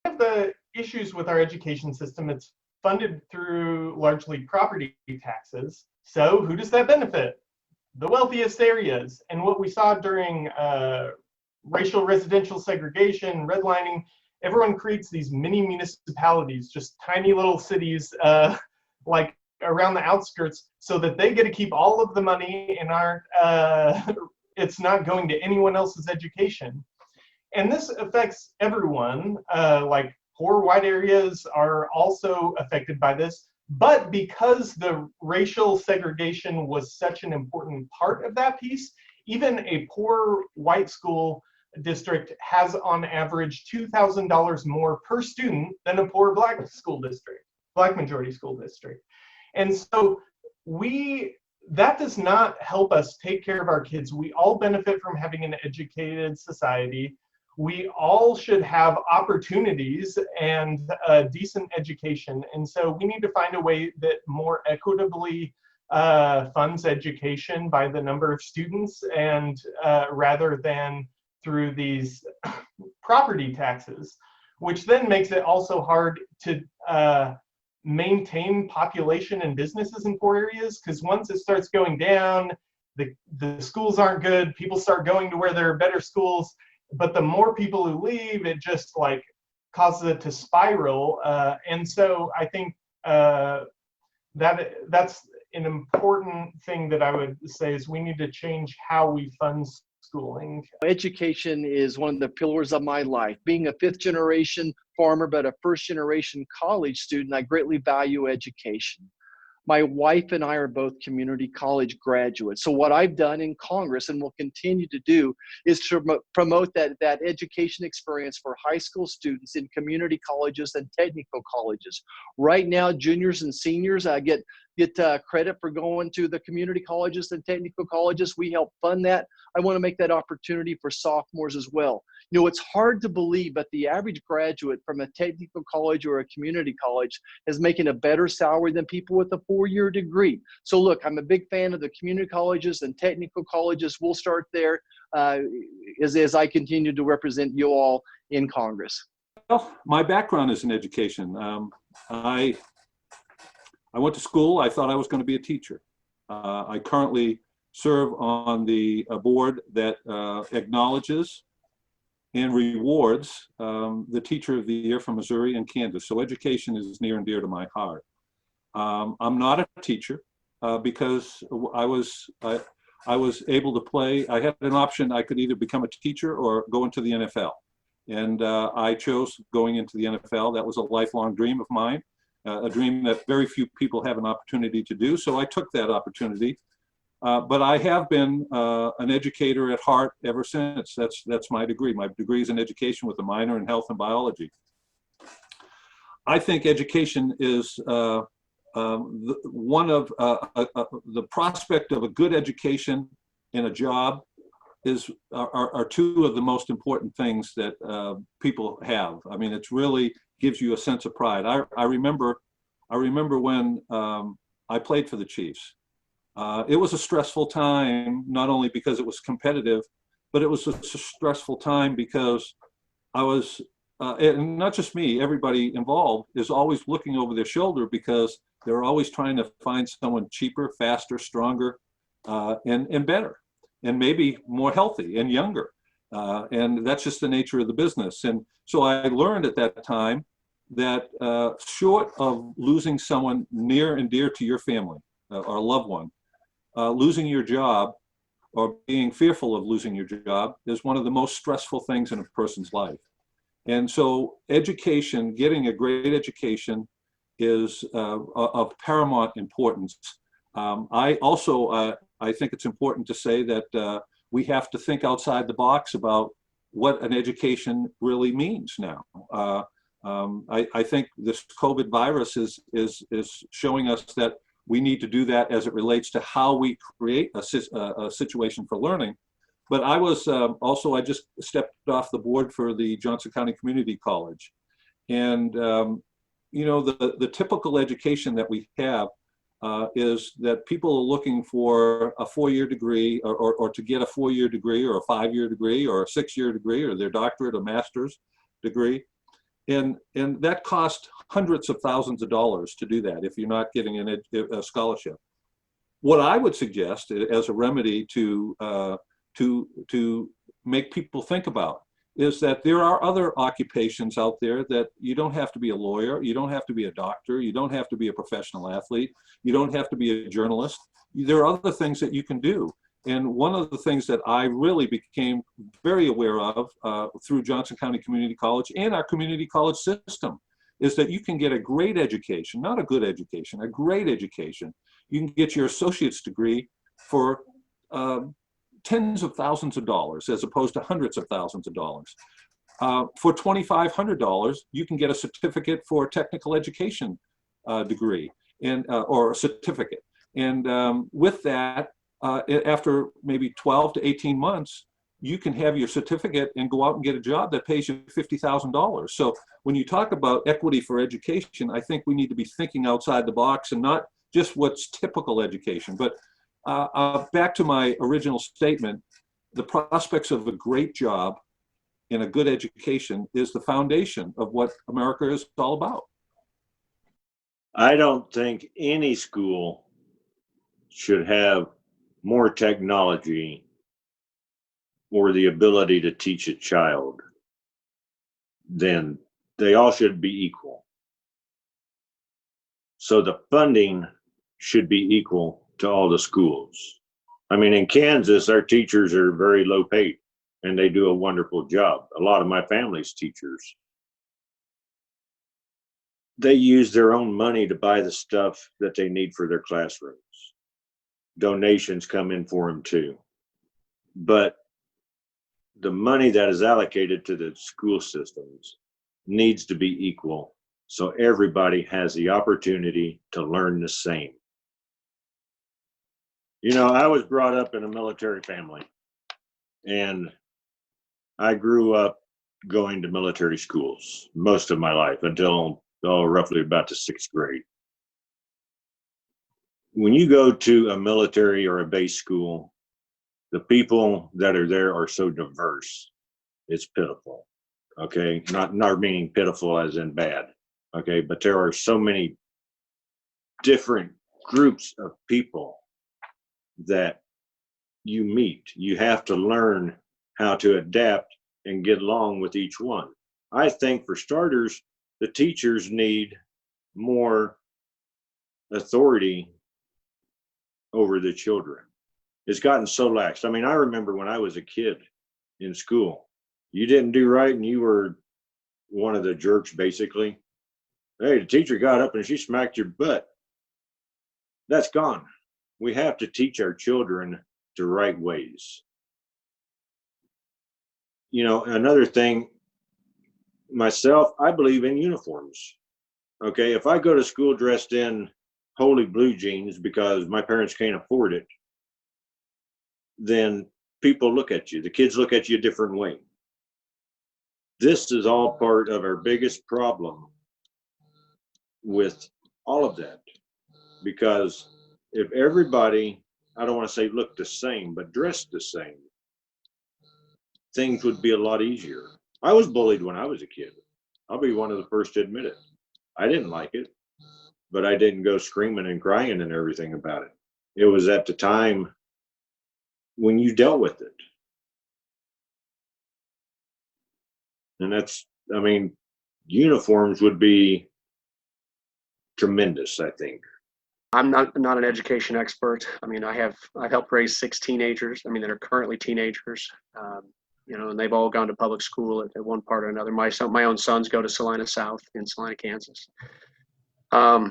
of the issues with our education system, it's funded through largely property taxes. So who does that benefit? The wealthiest areas. And what we saw during racial residential segregation, redlining, everyone creates these mini municipalities, just tiny little cities like around the outskirts, so that they get to keep all of the money and aren't it's not going to anyone else's education. And this affects everyone. Like poor white areas are also affected by this. But because the racial segregation was such an important part of that piece, even a poor white school district has on average $2,000 more per student than a poor black school district, black majority school district. And so that does not help us take care of our kids. We all benefit from having an educated society. We all should have opportunities and a decent education. And so we need to find a way that more equitably funds education by the number of students, and rather than through these property taxes, which then makes it also hard to maintain population and businesses in poor areas, because once it starts going down, the schools aren't good, people start going to where there are better schools, but the more people who leave, it just like causes it to spiral. And so I think that's an important thing that I would say is we need to change how we fund schooling. Education is one of the pillars of my life. Being a fifth generation farmer, but a first generation college student, I greatly value education. My wife and I are both community college graduates. So what I've done in Congress and will continue to do is to promote that education experience for high school students in community colleges and technical colleges. Right now, juniors and seniors get credit for going to the community colleges and technical colleges. We help fund that. I want to make that opportunity for sophomores as well. You know, it's hard to believe, but the average graduate from a technical college or a community college is making a better salary than people with a four-year degree. So look, I'm a big fan of the community colleges and technical colleges. We'll start there as I continue to represent you all in Congress. Well, my background is in education. I went to school. I thought I was going to be a teacher. I currently serve on the board that acknowledges and rewards the Teacher of the Year from Missouri and Kansas. So education is near and dear to my heart. I'm not a teacher because I was able to play. I had an option. I could either become a teacher or go into the NFL. And I chose going into the NFL. That was a lifelong dream of mine. A dream that very few people have an opportunity to do. So I took that opportunity. But I have been an educator at heart ever since. That's my degree. My degree is in education with a minor in health and biology. I think education is one of the prospect of a good education and a job are two of the most important things that people have. I mean, it's really gives you a sense of pride. I remember when I played for the Chiefs. It was a stressful time, not only because it was competitive, but it was a stressful time because I was, and not just me, everybody involved is always looking over their shoulder because they're always trying to find someone cheaper, faster, stronger, and better, and maybe more healthy and younger. And that's just the nature of the business. And so I learned at that time that short of losing someone near and dear to your family or a loved one, losing your job or being fearful of losing your job is one of the most stressful things in a person's life. And so education, getting a great education is of paramount importance. I also, I think it's important to say that we have to think outside the box about what an education really means now. I think this COVID virus is showing us that we need to do that as it relates to how we create a situation for learning. But I was also, I just stepped off the board for the Johnson County Community College. And, you know, the typical education that we have is that people are looking for a 4-year degree or to get a 4-year degree or a 5-year degree or a 6-year degree or their doctorate or master's degree. And that costs hundreds of thousands of dollars to do that if you're not getting a scholarship. What I would suggest as a remedy to make people think about is that there are other occupations out there that you don't have to be a lawyer, you don't have to be a doctor, you don't have to be a professional athlete, you don't have to be a journalist. There are other things that you can do. And one of the things that I really became very aware of through Johnson County Community College and our community college system is that you can get a great education, not a good education, a great education. You can get your associate's degree for tens of thousands of dollars as opposed to hundreds of thousands of dollars. For $2,500, you can get a certificate for a technical education degree and or a certificate. And with that, after maybe 12 to 18 months, you can have your certificate and go out and get a job that pays you $50,000. So when you talk about equity for education, I think we need to be thinking outside the box and not just what's typical education. But back to my original statement, the prospects of a great job and a good education is the foundation of what America is all about. I don't think any school should have more technology or the ability to teach a child than they all should be equal. So the funding should be equal to all the schools. I mean, in Kansas, our teachers are very low paid and they do a wonderful job. A lot of my family's teachers, they use their own money to buy the stuff that they need for their classrooms. Donations come in for them too. But the money that is allocated to the school systems needs to be equal so everybody has the opportunity to learn the same. You know, I was brought up in a military family and I grew up going to military schools most of my life until roughly about the 6th grade. When you go to a military or a base school, the people that are there are so diverse, it's pitiful. Okay, not meaning pitiful as in bad. Okay, but there are so many different groups of people that you meet. You have to learn how to adapt and get along with each one. I think for starters, the teachers need more authority over the children. It's gotten so lax. I mean, I remember when I was a kid in school, you didn't do right and you were one of the jerks, basically. Hey, the teacher got up and she smacked your butt. That's gone. We have to teach our children the right ways. You know, another thing, myself, I believe in uniforms. Okay, if I go to school dressed in holy blue jeans because my parents can't afford it, then people look at you. The kids look at you a different way. This is all part of our biggest problem with all of that. Because if everybody, I don't want to say look the same, but dressed the same, things would be a lot easier. I was bullied when I was a kid. I'll be one of the first to admit it. I didn't like it, but I didn't go screaming and crying and everything about it. It was at the time when you dealt with it. And that's, I mean, uniforms would be tremendous, I think. I'm not an education expert. I mean, I've helped raise 6 teenagers. I mean, that are currently teenagers. You know, and they've all gone to public school at one part or another. My own sons go to Salina South in Salina, Kansas. I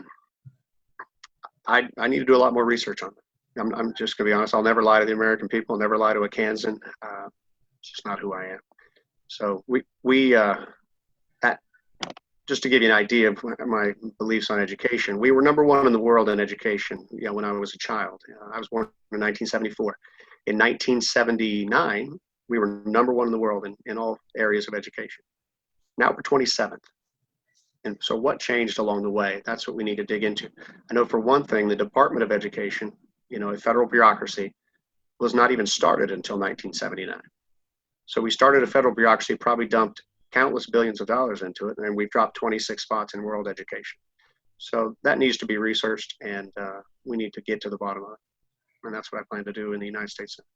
need to do a lot more research on it. I'm just gonna be honest. I'll never lie to the American people. I'll never lie to a Kansan. It's just not who I am. So just to give you an idea of my beliefs on education, we were #1 in the world in education. You know, when I was a child, I was born in 1974. In 1979, we were #1 in the world in all areas of education. Now we're 27th. And so what changed along the way? That's what we need to dig into. I know for one thing, the Department of Education, you know, a federal bureaucracy, was not even started until 1979. So we started a federal bureaucracy, probably dumped countless billions of dollars into it, and we've dropped 26 spots in world education. So that needs to be researched, and we need to get to the bottom of it. And that's what I plan to do in the United States Senate.